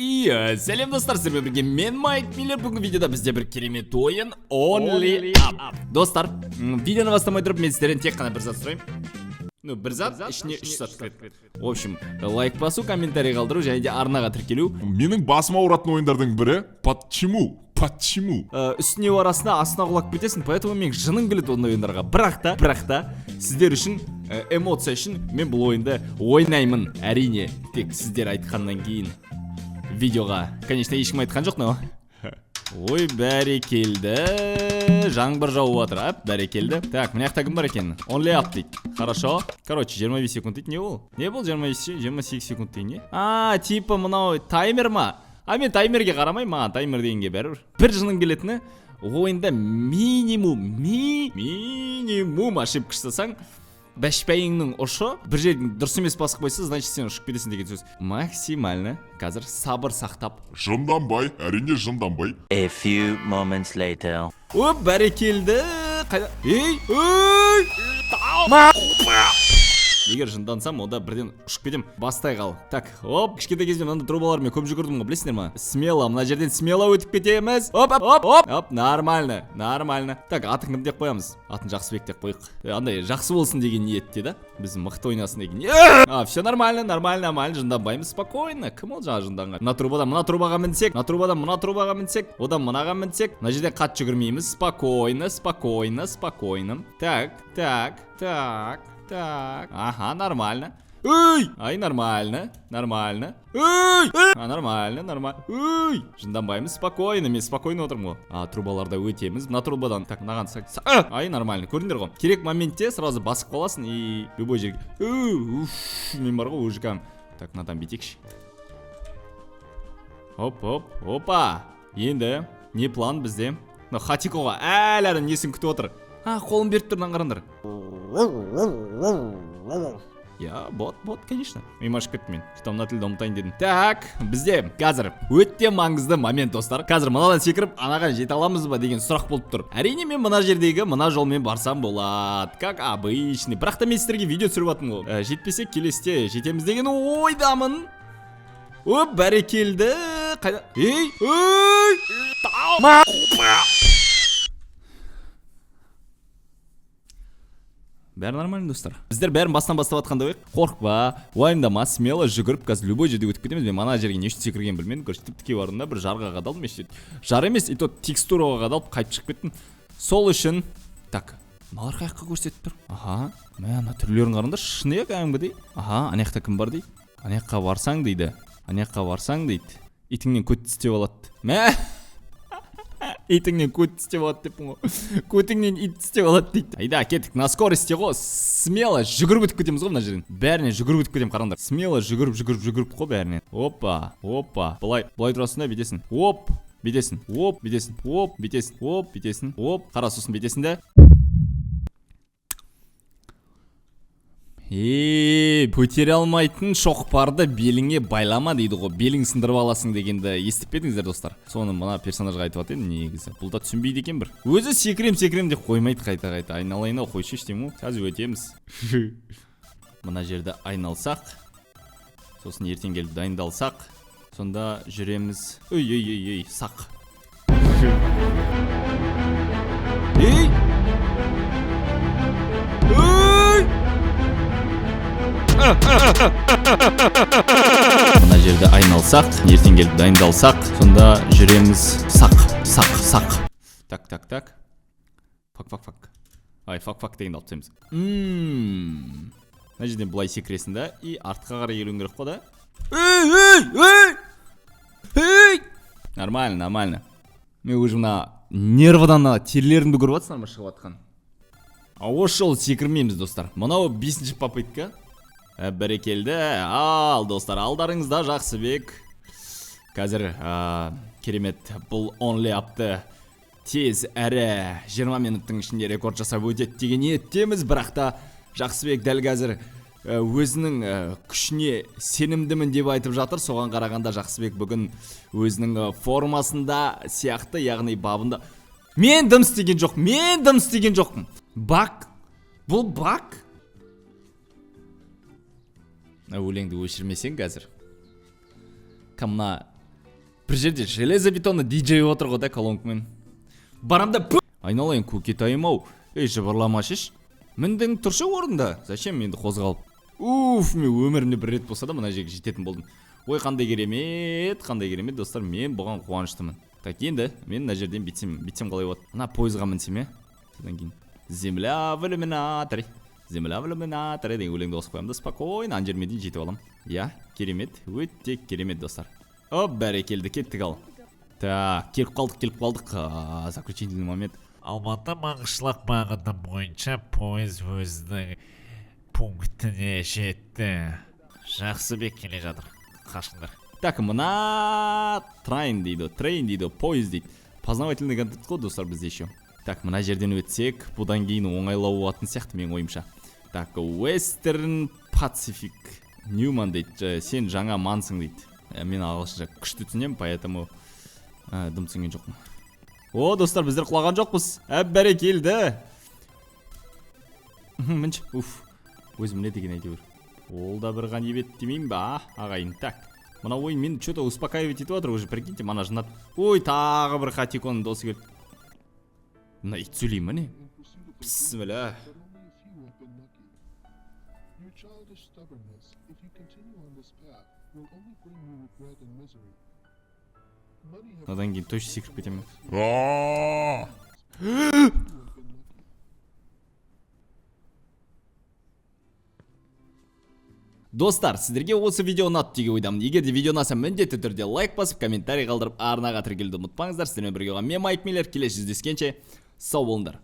Сәлем достар, сіздермен бірге мен Майк Миллер. Бүгінгі видеода бізде бір керемет ойын Only Up. Достар, видеоны бастамай тұрып мен сіздерден тек қана бір зат сұраймын. Бір зат ішіне 3 зат кіреді. В общем, лайк басу, комментарий қалдыру және де арнаға тіркелу. Менің басыма ұратын ойындардың бірі почему? Үстіне арасына астына құлап кетесің, поэтому мен жының келеді ондай ойындарға. Бірақ та сіздер үшін эмоция үшін мен бұл ойынды ойнаймын. Әрине, тек сіздер айтқаннан кейін видеоға, конечно, ешкім айтқан жоқ, но ой, бәрекелді. Жаңбыр жауып жатыр, бәрекелді. Так, мына жақта кім бар екен? Only Up дейді. Хорошо. Короче, 25 секунд дейді. Не бұл? Не бұл 28 секунд дейді, не? Типа мынау таймер ма? Мен таймерге қарамай, маған таймер дегенге бәрібір. Бір жының келетіні ойында минимум ошибка жасасаң, бәшпәйіңнің ұшы бір жерден дұрыс емес басып қойса, значит сен ұшып кетесің деген сөз. Максимально қазір сабыр сақтап. Жынданбай, әрине жынданбай. A few moments later. Бәрекелді. Қайда? Егер жындансам, онда бірден ұшып кетем. Бастай қал. Так, кішкентай кезімде мынандай трубалармен көп жүгірдім ғой, білесіңдер ма? Смело, мына жерден смело өтіп кетеміз. Нормально. Так, атын кім деп қоямыз? Атын Жақсыбек деп қойық. Андай жақсы болсын деген ниетте да. Біз мықты ойнасын деген. Все нормально, жынданбаймыз, спокойно. Кім ол жаңа жынданған? Мына трубаға мінсек, мына трубаға мінсек, одан мынаға мінсек. Мына жерден қат жүгірмейміз. Спокойно. Так, ага, нормально. Нормально. Нормально. Жынданбаймыз, спокойно, мен спокойно отырмын ғой. Трубаларда өтеміз, мына трубадан, так, мынаған нормально, көрдіңдер ғой. Керек моментте сразу басып қаласың и любой жерге. Мен бар ғой, өжікам. Так, мынадан бетекші. Опа. Енді, не план бізде? Хатикоға әлі несін күтіп отыр. Қолын беріп тұрдан қарандар. Бот, конечно. Имашып кетті мен. Что мына тілді ұмытайын дедім. Так, бізде қазір өте маңызды момент, достар. Қазір мынадан секіріп, анаған жете аламыз ба деген сұрақ болып тұр. Әрине мен мына жердегі мына жолмен барсам болады. Как обычный. Бірақ та мен сіздерге видео түсіріп атым ғой. Жетпесек келесте жетеміз деген ойдамын. Бәрекелді. Қайда? Бәрі нормально, достар. Біздер бәрін бастан бастап атқанда өйік. Қорқпа, уайымдама, смело жүгіріп, қазір любой жерде өтіп кетеміз. Мен мана жерге не үшін секірген білмедім. Көрші тіпті орында бір жарға қадалдым. Жар емес, и то текстураға қадалып, қайтып шығып кеттім. Сол үшін, так, мыналар қаяққа көрсетіп тұр. Ана түрлерін қараңдар, шыны кәдімгідей. Анаяқта кім бар дейді? Анаяққа барсаң дейді. Итіңнен көт тістеп алады. Итіңнен көт тістеп алады деппін ғой. Көтіңнен ит тістеп алады дейді. Айда, кеттік, на скорости ғой. Смело жүгіріп өтіп кетеміз ғой мына жерден. Бәріне жүгіріп өтіп кетем, қараңдар. Смело жүгіріп қой бәріне. Опа. Былай тұрасың да бетесің. Бетесің. Қара сосын бетесің да. Көтере алмайтын шоқпарды беліңе байлама дейді ғой. Белің сындырып аласың дегенді естіп педіңіздер, достар. Соны мына персонажға айтып атайын негізі. Бұл да түсінбейді екен бір. Өзі секірем деп қоймайды қайта. Айналайын қойшы ештеңе ғой. Қазір өтеміз. Мына жерді айналсақ, сосын ертең келіп дайындалсақ, сонда жүреміз. Сақ. Мына жерді айналсақ, ертең келіп дайындалсақ, сонда жүреміз. Сақ. Так. Фак. Фак дегенді алып тастаймыз. Мына жерден бұлай секіресің да, и артқа қарай елуің керек қой да. Нормально. Мен уже мына нервыдан терлерімді көріп атсыңдар ма шығып атқан? Осы жол секірмейміз, достар. Мынау 5-ші попытка. Бәрекелді. Достар, алдарыңызда Жақсыбек. Қазір керемет бұл Only Up'ты тез әрі 20 минуттың ішінде рекорд жасап өтеді деген ниеттеміз. Бірақ та Жақсыбек дәл қазір өзінің күшіне сенімдімін деп айтып жатыр. Соған қарағанда Жақсыбек бүгін өзінің формасында сияқты, яғни бабында. Мен дым істеген жоқпын. Бак. Бұл бак. Өлеңді өшірмесең қазір. Кімна бір жерде железобетонный диджей отыр ғой да колонкамен. Барам да айналайын көкетайым ау. Ей жыбырламашыш. Міндің тұршы орында. Зачем менді қозғалып? Уф, мен өмірімде бір рет болса да мына жерге жететін болдым. Ой, қандай керемет достар, мен бұған қуаныштымын. Так, енді мен мына жерден битсем қалай болады? Мына пойызға мінсем, содан кейін земля в иллюминаторе деген өлеңді қосып қоямын да спокойно ана жеріме дейін жетіп алам. Я, керемет, өте керемет достар. Оп, бәрекелді, кеттік ал. Так, келіп қалдық. Заключительный момент. Алматы Маңғышлақ бағыты бойынша пойыз өзінің пунктіне жетті. Жақсы бек келе жатыр. Қашқындар. Так, мына трейн дейді, пойыз дейді. Познавательный контент қой достар бізде еще. Так, мына жерден өтсек, бұдан кейін оңайлау болатын сияқты мен ойымша. Так, Western Pacific Newman дейді. Сен жаңа мансың дейді. Мен ағылшынша күшті түсінем, поэтому дым түсінген жоқпын. О, достар, біздер құлаған жоқпыз. Бәрекелді. Мінш, уф. Өзім не деген әйтеуір. Ол да бір ғанибет демеймін ба, ағайын. Так, мына ойын мен что-то успокаивать етіп отыр, уже прикиньте, мана жынат. Ой, тағы бір хатикон досы келді. Мына ит сөйлейм міне. Бісміллә. Одан кейін точно секіріп кетемін. Достар, сіздерге осы видео ұнады деген ойдамын. Егер де видео ұнаса міндетті түрде лайк басып, комментарий қалдырып, арнаға тіркелуді ұмытпаңыздар. Сіздермен бірге болған мен Майк Миллер, келесі жүздескенше сау болыңдар.